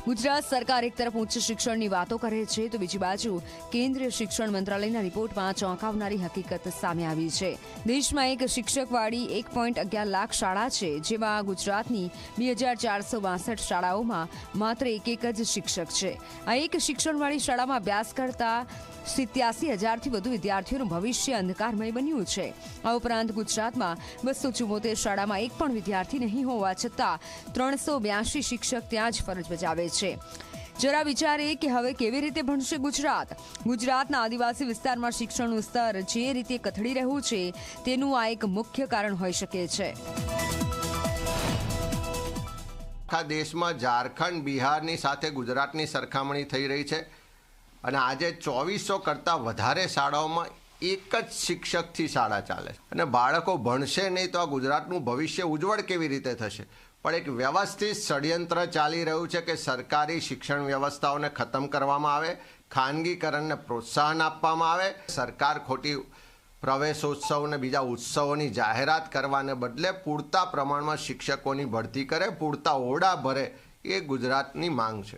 ગુજરાત સરકાર એક તરફ ઉચ્ચ શિક્ષણની વાતો કરે છે તો બીજી બાજુ કેન્દ્રીય શિક્ષણ મંત્રાલયના રિપોર્ટમાં ચોંકાવનારી હકીકત સામે આવી છે। દેશમાં એક શિક્ષકવાળી 1.11 લાખ શાળા છે, જેમાં ગુજરાતની 2462 શાળાઓમાં માત્ર એક જ શિક્ષક છે। આ એક શિક્ષણવાળી શાળામાં અભ્યાસ કરતા 87,000થી વધુ વિદ્યાર્થીઓનું ભવિષ્ય અંધકારમય બન્યું છે। આ ઉપરાંત ગુજરાતમાં 274 શાળામાં એક પણ વિદ્યાર્થી નહીં હોવા છતાં 382 શિક્ષક ત્યાં જ ફરજ બજાવે છે। જરા વિચારે કે હવે કેવી રીતે ભણશે ગુજરાત। ગુજરાતના આદિવાસી વિસ્તારમાં શિક્ષણનું સ્તર જે રીતે કથળી રહ્યું છે તેનું આ એક મુખ્ય કારણ હોઈ શકે છે। આખા દેશમાં ઝારખંડ, બિહારની સાથે ગુજરાતની સરખામણી થઈ રહી છે અને આજે 2400 કરતાં વધારે શાળાઓમાં એક જ શિક્ષકથી શાળા ચાલે છે અને બાળકો ભણશે નહીં તો આ ગુજરાતનું ભવિષ્ય ઉજ્જવળ કેવી રીતે થશે। પણ એક વ્યવસ્થિત ષડયંત્ર ચાલી રહ્યું છે કે સરકારી શિક્ષણ વ્યવસ્થાઓને ખતમ કરવામાં આવે, ખાનગીકરણને પ્રોત્સાહન આપવામાં આવે। સરકાર ખોટી પ્રવેશોત્સવ અને બીજા ઉત્સવોની જાહેરાત કરવાને બદલે પૂરતા પ્રમાણમાં શિક્ષકોની ભરતી કરે, પૂરતા ઓરડા ભરે, એ ગુજરાતની માંગ છે।